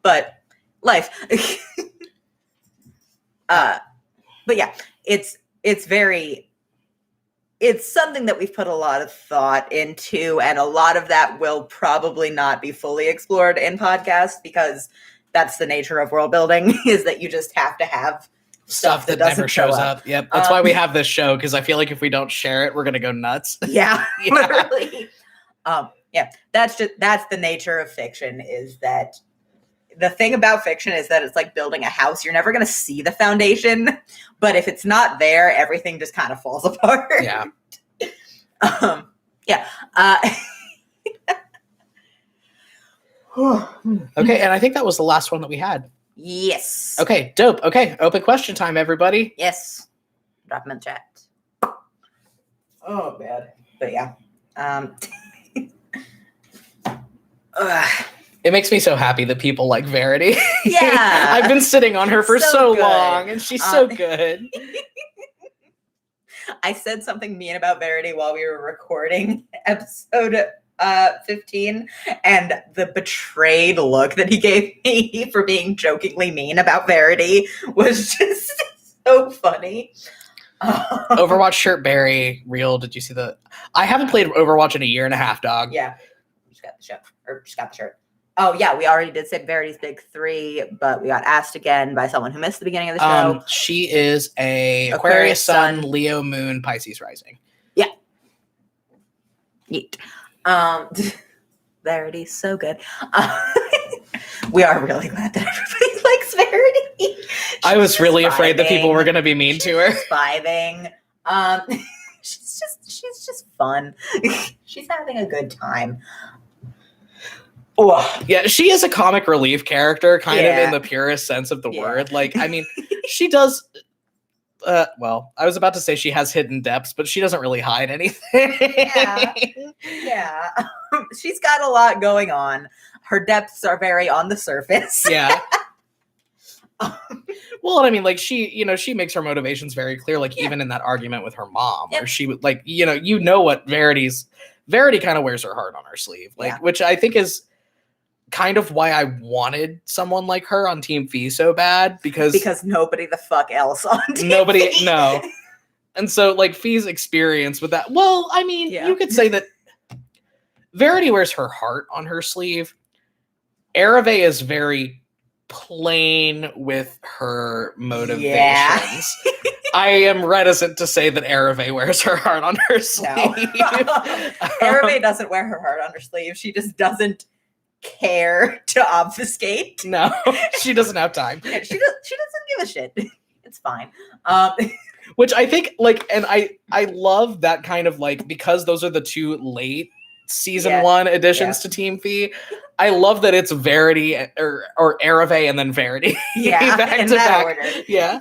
But life. But yeah, it's something that we've put a lot of thought into, and a lot of that will probably not be fully explored in podcast because that's the nature of world building, is that you just have to have stuff that never shows up. Yep. That's why we have this show, because I feel like if we don't share it, we're gonna go nuts. Yeah, literally. Yeah, that's the nature of fiction, is that the thing about fiction is that it's like building a house. You're never going to see the foundation, but if it's not there, everything just kind of falls apart. Yeah. Yeah. Okay, and I think that was the last one that we had. Yes. Okay, dope. Okay, open question time, everybody. Yes. Drop them in the chat. Oh, bad. But yeah. It makes me so happy that people like Verity. Yeah. I've been sitting on her for so long, and she's so good. I said something mean about Verity while we were recording episode 15, and the betrayed look that he gave me for being jokingly mean about Verity was just so funny. Overwatch shirt Barry real. Did you see the? I haven't played Overwatch in a year and a half, dog. Yeah, just got the show, or just got the shirt. Oh yeah, we already did say Verity's big 3, but we got asked again by someone who missed the beginning of the show. She is a Aquarius Sun, Leo Moon, Pisces Rising. Yeah. Neat. Verity's so good. We are really glad that everybody likes Verity. I was really afraid that people were going to be mean to her. Vibing. She's just fun. She's having a good time. Oh, yeah, she is a comic relief character, kind of in the purest sense of the word. Like, I mean, she does. Well, I was about to say she has hidden depths, but she doesn't really hide anything. Yeah. She's got a lot going on. Her depths are very on the surface. Yeah. Well, I mean, like she makes her motivations very clear. Like even in that argument with her mom, where she would what Verity kind of wears her heart on her sleeve, like which I think is kind of why I wanted someone like her on Team Fee so bad, because nobody the fuck else on Team Fee. No. And so like Fee's experience with that, well, I mean, you could say that Verity wears her heart on her sleeve. Ereve is very plain with her motivations. Yeah. I am reticent to say that Ereve wears her heart on her sleeve. No. Ereve doesn't wear her heart on her sleeve. She just doesn't care to obfuscate. No, she doesn't have time. She doesn't give a shit. It's fine. Which I think, like, and I love that kind of like, because those are the two late season 1 additions to Team Fee. I love that it's Verity or Ereve and then Verity. Yeah, back in to that back. order. Yeah.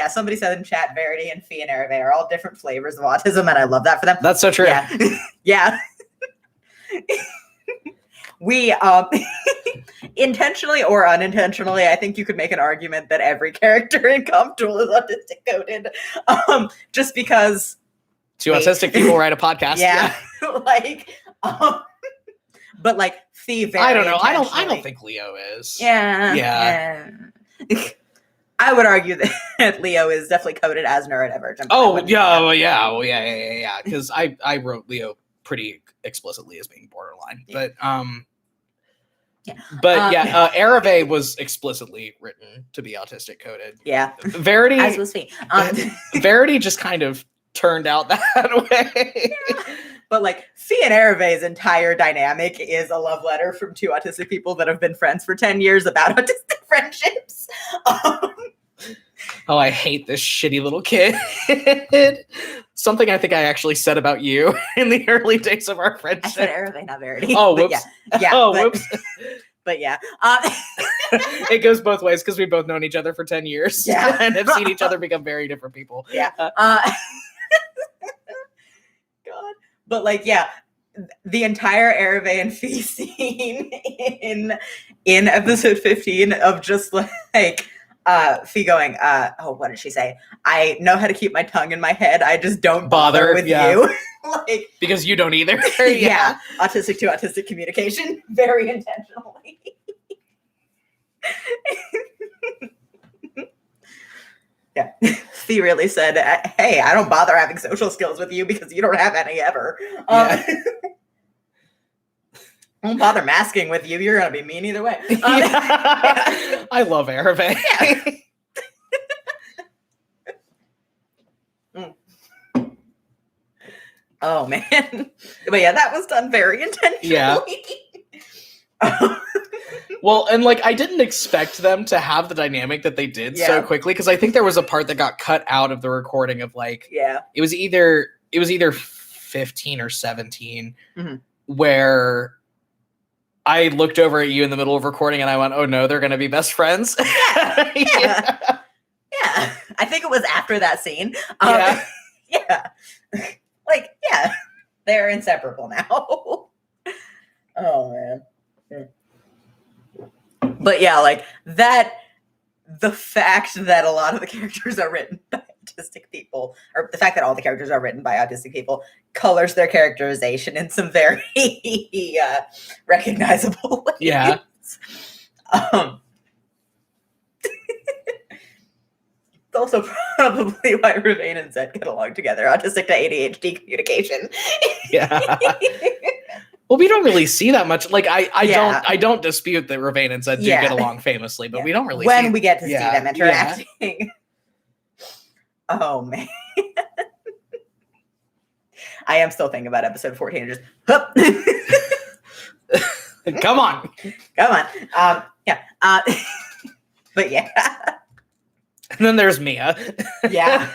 Somebody said in chat, Verity and Fee and Ereve are all different flavors of autism, and I love that for them. That's so true. Yeah. We intentionally or unintentionally, I think you could make an argument that every character in Compelled is autistic coded, just because two autistic people write a podcast. Yeah. But like Fee, very I don't know. I don't think Leo is. Yeah. I would argue that Leo is definitely coded as neurodivergent. Yeah. Because I wrote Leo pretty explicitly as being borderline, but Ereve was explicitly written to be autistic coded. Yeah, Verity, as was Fee. Verity just kind of turned out that way. Yeah. But like Fee and Ereve's entire dynamic is a love letter from two autistic people that have been friends for 10 years about autistic friendships. Oh, I hate this shitty little kid. Something I think I actually said about you in the early days of our friendship. I said Ereve, not Verity. Oh, whoops. Yeah, oh, but, whoops. But yeah. It goes both ways because we've both known each other for 10 years. Yeah. And have seen each other become very different people. Yeah. God. But like, yeah, the entire Ereve and Fee scene in episode 15 of just like Fee going, what did she say? I know how to keep my tongue in my head. I just don't bother with you. Like, because you don't either. Yeah. Autistic to autistic communication. Very intentionally. Yeah. Fee really said, hey, I don't bother having social skills with you because you don't have any ever. I don't bother masking with you. You're going to be mean either way. I love Ereve. Oh, man. But yeah, that was done very intentionally. Yeah. Well, and like I didn't expect them to have the dynamic that they did so quickly because I think there was a part that got cut out of the recording of like it was either 15 or 17 where I looked over at you in the middle of recording and I went, oh no, they're gonna be best friends. Yeah. I think it was after that scene. Like, yeah, they're inseparable now. Oh man. But yeah, like that, the fact that a lot of the characters are written by autistic people, or the fact that all the characters are written by autistic people, colors their characterization in some very recognizable ways. Yeah. It's also probably why Ravain and Zed get along together. Autistic to ADHD communication. Yeah. Well, we don't really see that much. Like I don't dispute that Ravain and Zed do get along famously, but we don't really when we get to see them interacting. Yeah. Oh man. I am still thinking about episode 14 and just Come on. But yeah. And then there's Mia. Yeah.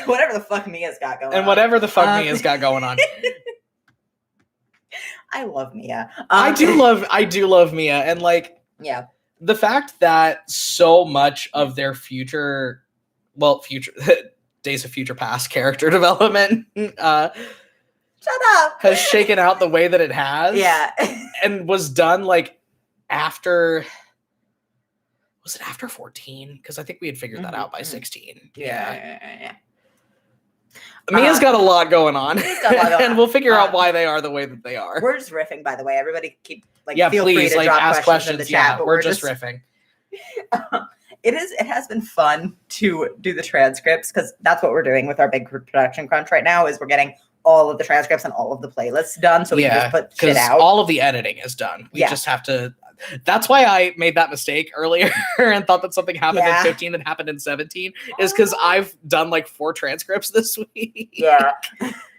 Whatever the fuck Mia's got going on. And whatever the fuck Mia's got going on. I love Mia. I do love Mia. And like, the fact that so much of their future Days of Future Past character development shut up has shaken out the way that it has. Yeah. And was done like after, was it after 14? Because I think we had figured that out by 16. Yeah. Mia's got a lot going on. And we'll figure out why they are the way that they are. We're just riffing, by the way. Everybody keep feel please, free to drop ask questions in the chat. But we're just riffing. It has been fun to do the transcripts because that's what we're doing with our big production crunch right now is we're getting all of the transcripts and all of the playlists done so we can just put shit out. All of the editing is done. We just have to. That's why I made that mistake earlier and thought that something happened in 15 that happened in 17 is because I've done like 4 transcripts this week. Yeah.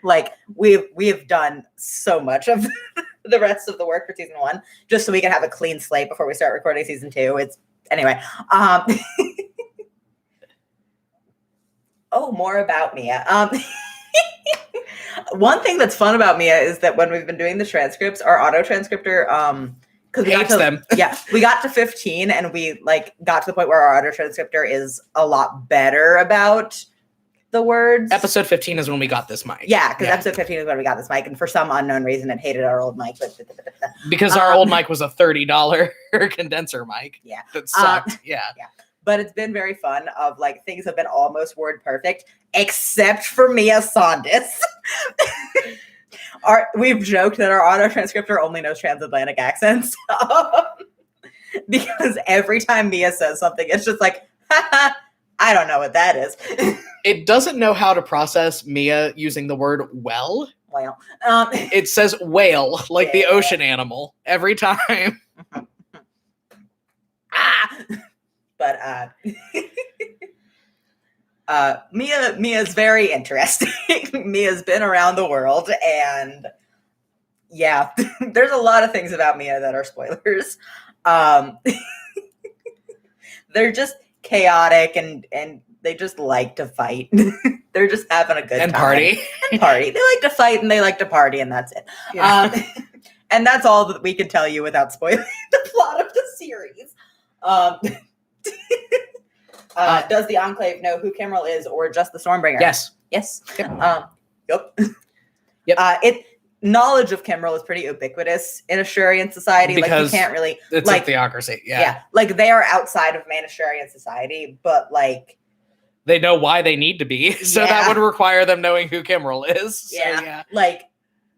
Like we've done so much of the rest of the work for season 1 just so we can have a clean slate before we start recording season 2. It's anyway. More about Mia. One thing that's fun about Mia is that when we've been doing the transcripts, our auto transcriptor, because we hates them. We got to 15 and we like got to the point where our auto transcriptor is a lot better about the words. Episode 15 is when we got this mic. Yeah, because episode 15 is when we got this mic, and for some unknown reason, it hated our old mic. Because our old mic was a $30 condenser mic. Yeah, that sucked. Yeah. But it's been very fun. Of like things have been almost word perfect, except for Mia Sondis. We've joked that our auto transcriptor only knows transatlantic accents because every time Mia says something, it's just like, I don't know what that is. It doesn't know how to process Mia using the word well. Well, it says whale, like the ocean animal, every time. But Mia's very interesting. Mia's been around the world, and there's a lot of things about Mia that are spoilers. They're just chaotic and they just like to fight. They're just having a good And time. party. And party. They like to fight and they like to party, and that's it. Yeah. And that's all that we can tell you without spoiling the plot of the series. Does the Enclave know who Kimmerl is, or just the Stormbringer? Yes. Yes. Yep. Yep. Knowledge of Kimmerl is pretty ubiquitous in Ashurian society. Because like you can't really it's like a theocracy. Yeah. like they are outside of main Ashurian society, but like they know why they need to be. So that would require them knowing who Kimmerl is. So, yeah. Like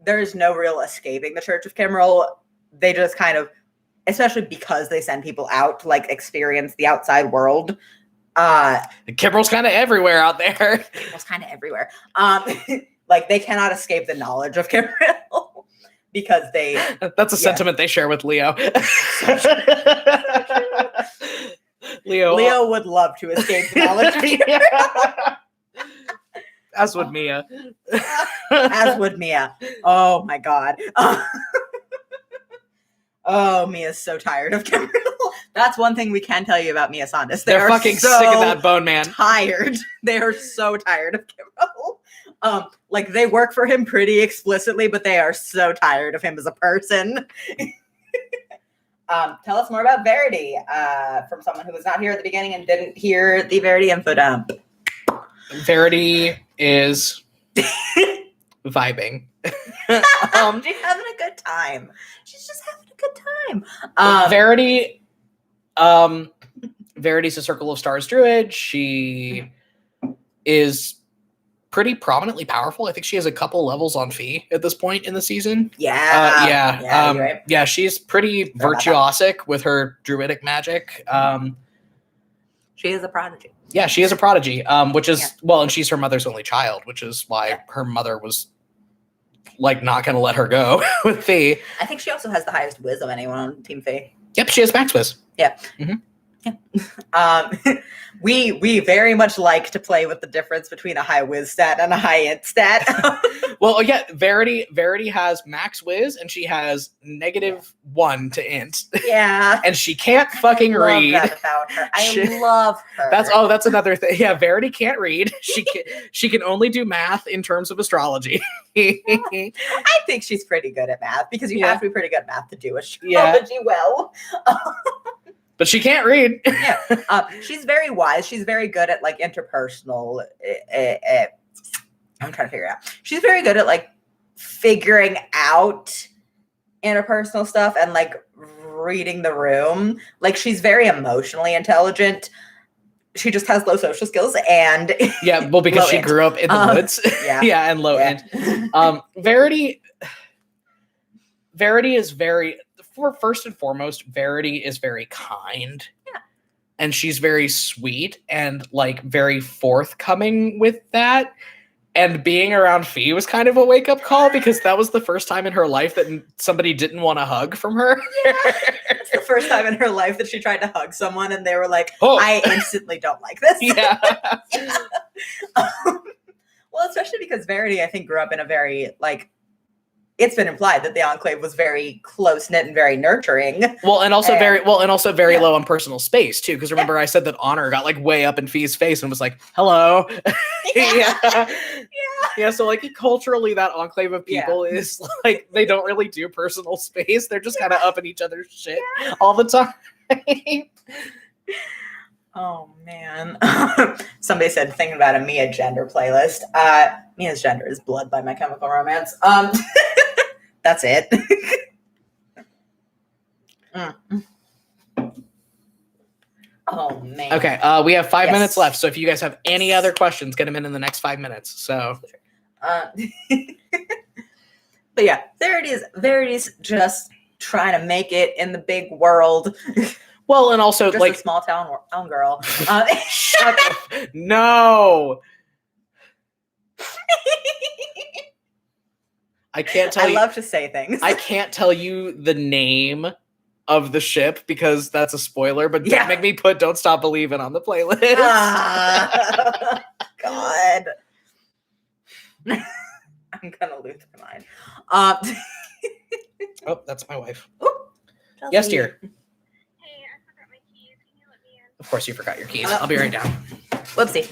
there's no real escaping the Church of Kimmerl. They just kind of, especially because they send people out to like experience the outside world. Kimmerl's kind of everywhere out there. Kimmerl's kind of everywhere. Like they cannot escape the knowledge of Kimmerl because they. That's a sentiment they share with Leo. Leo would love to escape the knowledge of Kimmerl. As would Mia. As would Mia. Oh my god. Oh, Mia's so tired of Kimmerl. That's one thing we can tell you about Mia Sandus. They're fucking sick of that bone man. Tired. They are so tired of Kimmerl. Like they work for him pretty explicitly, but they are so tired of him as a person. Tell us more about Verity, from someone who was not here at the beginning and didn't hear the Verity info dump. Verity is vibing. She's having a good time. She's just having a good time. Verity's a Circle of Stars druid. She is pretty prominently powerful. I think she has a couple levels on Fee at this point in the season. Yeah, she's pretty virtuosic with her druidic magic. She is a prodigy. Yeah, she is a prodigy, which is, well, and she's her mother's only child, which is why her mother was, like, not going to let her go with Fee. I think she also has the highest whiz of anyone on Team Fee. Yep, she has max whiz. Yeah. Mm-hmm. Yeah. We very much like to play with the difference between a high whiz stat and a high int stat. Well, yeah, Verity has max whiz and she has -1 to int. Yeah. And she can't fucking read. That about her. I love her. That's another thing. Yeah, Verity can't read. She can only do math in terms of astrology. I think she's pretty good at math because you have to be pretty good at math to do astrology well. But she can't read. Yeah. She's very wise. She's very good at like interpersonal. I'm trying to figure it out. She's very good at like figuring out interpersonal stuff and like reading the room. Like she's very emotionally intelligent. She just has low social skills and well, because she grew up in the woods. Yeah, and low int. Verity is very. First and foremost, Verity is very kind. Yeah. And she's very sweet and like very forthcoming with that. And being around Fee was kind of a wake-up call because that was the first time in her life that somebody didn't want a hug from her. Yeah. It's the first time in her life that she tried to hug someone and they were like, I instantly don't like this. Yeah. Well, especially because Verity, I think, grew up in a very like, it's been implied that the Enclave was very close-knit and very nurturing. Well, and also very low on personal space too. Because remember, I said that Honor got like way up in Fee's face and was like, "Hello." Yeah. So like culturally, that Enclave of people is like they don't really do personal space. They're just kind of up in each other's shit all the time. Oh man. Somebody said thinking about a Mia gender playlist. Mia's gender is Blood by My Chemical Romance. That's it. Oh man. Okay, we have 5 minutes left. So if you guys have any other questions, get them in the next 5 minutes. So but yeah, Verity's just trying to make it in the big world. Well, and also just like a small town girl. Shut up. No. I can't tell you. I love to say things. I can't tell you the name of the ship because that's a spoiler, but don't make me put Don't Stop Believin' on the playlist. God. I'm gonna lose my mind. Oh, that's my wife. Ooh, yes, dear. Hey, I forgot my keys. Can you let me in? Of course, you forgot your keys. I'll be right down. Whoopsie.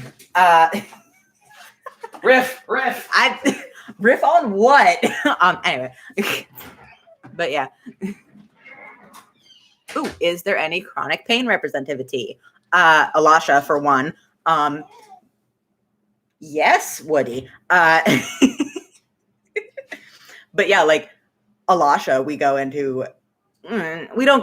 Riff. I riff on what? Anyway. But yeah. Ooh, is there any chronic pain representativity? Alasha, for one. Yes, Woody. But yeah, like Alasha, we don't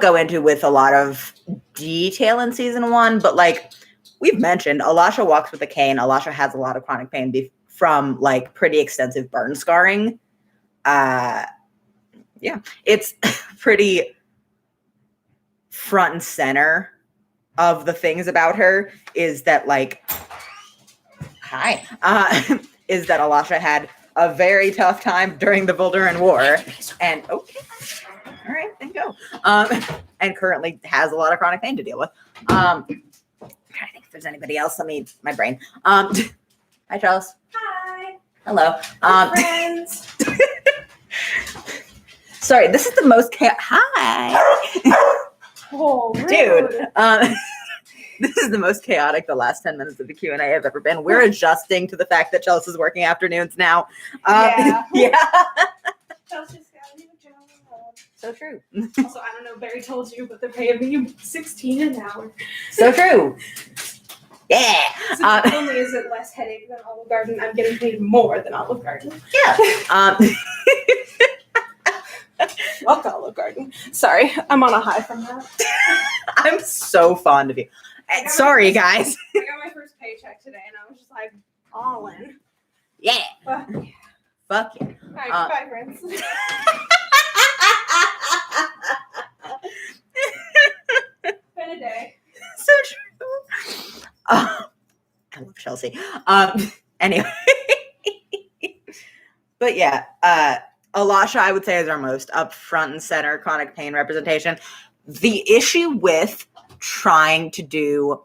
go into with a lot of detail in season 1, but like we've mentioned, Alasha walks with a cane. Alasha has a lot of chronic pain from like pretty extensive burn scarring. Yeah, it's pretty front and center of the things about her is that like, is that Alasha had a very tough time during the Volduran War, and okay, all right, there you go. And currently has a lot of chronic pain to deal with. I'm trying to think if there's anybody else. My brain. Hi, Charles. Hi. Hello. Friends. Sorry, this is the most Hi. Oh, rude. Dude. This is the most chaotic the last 10 minutes of the Q&A have ever been. We're adjusting to the fact that Chelsea's working afternoons now. Yeah. Yeah. Chelsea's got a new job. So true. Also, I don't know, Barry told you, but they're paying me $16 an hour. So true. Yeah. So not only is it less headache than Olive Garden, I'm getting paid more than Olive Garden. Yeah. Fuck Olive Garden. Sorry, I'm on a high from that. I'm so fond of you. Sorry, guys. I got my first paycheck today, and I was just like, all in. Yeah. Fuck yeah. Fuck yeah. All right, goodbye, friends. Been a day. So true. I love Chelsea. Anyway. But yeah, Alasha, I would say, is our most up front and center chronic pain representation. The issue with trying to do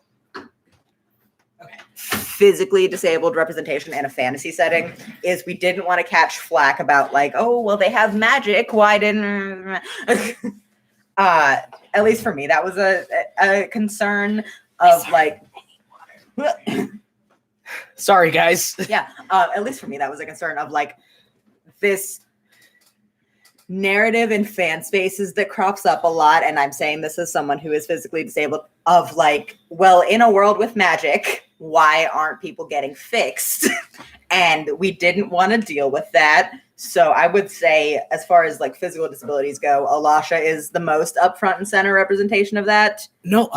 physically disabled representation in a fantasy setting is we didn't want to catch flack about like, oh, well, they have magic. Why didn't... at least for me, that was a concern of like... Sorry, guys. Yeah, at least for me, that was a concern of like this narrative in fan spaces that crops up a lot, and I'm saying this as someone who is physically disabled, of like, well, in a world with magic, why aren't people getting fixed? And we didn't want to deal with that. So I would say, as far as like physical disabilities go, Alasha is the most upfront and center representation of that. No,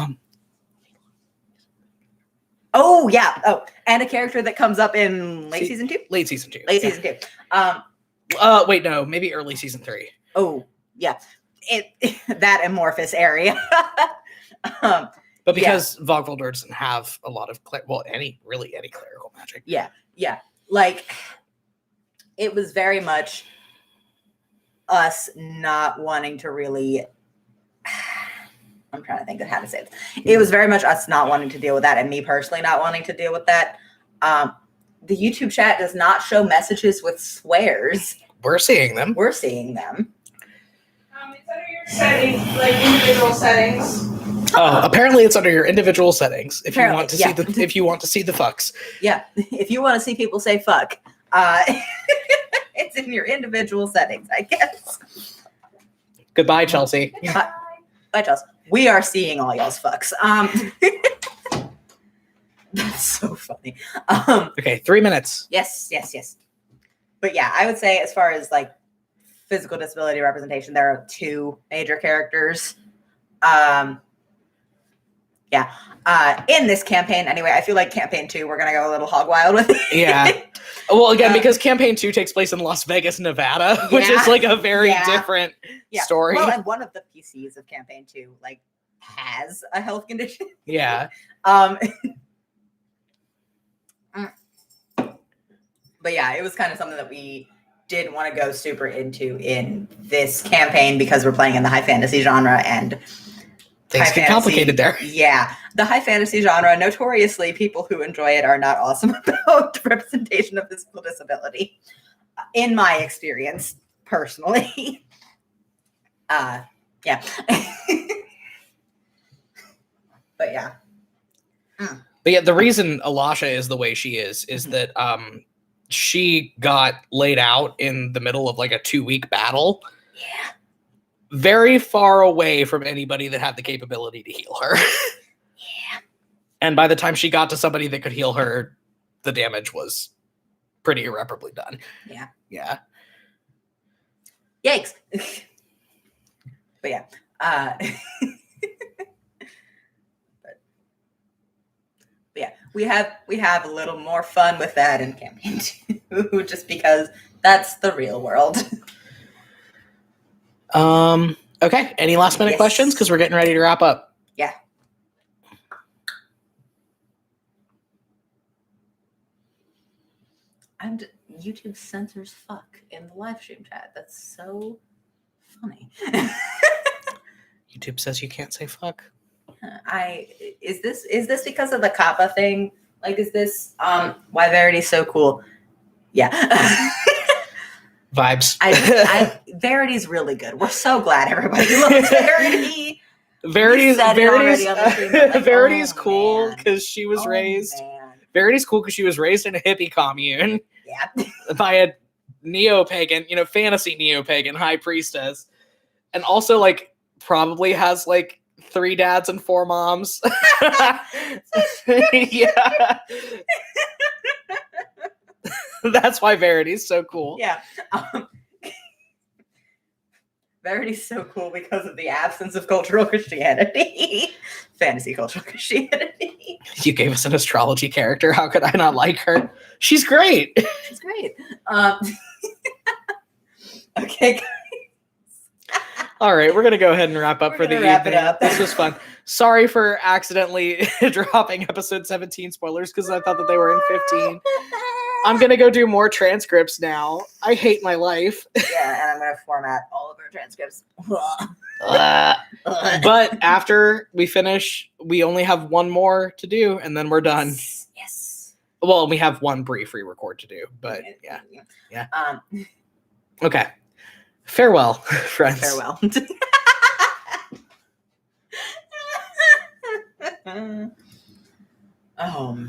Oh yeah. Oh, and a character that comes up in season 2. Late season 2. Season 2. Wait, no, maybe early season 3. Oh yeah, that amorphous area. But because Vogveldur doesn't have a lot of any clerical magic. Yeah. Like, it was very much us not wanting to really. I'm trying to think of how to say this. It was very much us not wanting to deal with that, and me personally not wanting to deal with that. The YouTube chat does not show messages with swears. We're seeing them. It's under your settings, like individual settings. Apparently it's under your individual settings. If you want to yeah. see the fucks. Yeah, if you want to see people say fuck, it's in your individual settings, I guess. Goodbye, Chelsea. Bye, Chelsea. We are seeing all y'all's fucks. That's so funny. Okay, 3 minutes. Yes. But yeah, I would say as far as like physical disability representation, there are 2 major characters. In this campaign, anyway, I feel like campaign 2, we're gonna go a little hog wild with it. Yeah. Well, again, because campaign 2 takes place in Las Vegas, Nevada, which is like a very different story. Well, and one of the PCs of campaign 2 like has a health condition. Yeah. But yeah, it was kind of something that we didn't want to go super into in this campaign because we're playing in the high fantasy genre, and things get complicated there. Yeah. The high fantasy genre, notoriously, people who enjoy it are not awesome about representation of physical disability, in my experience, personally. Yeah. But yeah. But yeah, the reason Alasha is the way she is that she got laid out in the middle of like a 2-week battle. Yeah. Very far away from anybody that had the capability to heal her. Yeah. And by the time she got to somebody that could heal her, the damage was pretty irreparably done. Yeah. Yeah. Yikes. But yeah. But yeah, we have a little more fun with that in campaign 2, just because that's the real world. Okay. Any last minute questions? Because we're getting ready to wrap up. Yeah. And YouTube censors fuck in the live stream chat. That's so funny. YouTube says you can't say fuck. Is this because of the kappa thing? Like, is this why Verity's so cool? Yeah. Vibes. Verity's really good. We're so glad everybody loves Verity. Verity's Verity's cool because she was raised. Verity's cool because she was raised in a hippie commune. Yeah. By a neo-pagan, fantasy neo-pagan high priestess, and also like probably has like 3 dads and 4 moms. Yeah. That's why Verity's so cool. Yeah. Verity's so cool because of the absence of cultural Christianity. Fantasy cultural Christianity. You gave us an astrology character. How could I not like her? She's great. She's great. Okay. All right, we're going to go ahead and wrap up We're for the gonna wrap evening. it up. This was fun. Sorry for accidentally dropping episode 17 spoilers because I thought that they were in 15. I'm going to go do more transcripts now. I hate my life. Yeah, and I'm going to format all of our transcripts. But after we finish, we only have one more to do, and then we're done. Yes. Well, we have one brief re-record to do, but yeah. Okay. Farewell, friends. Farewell. Oh, man.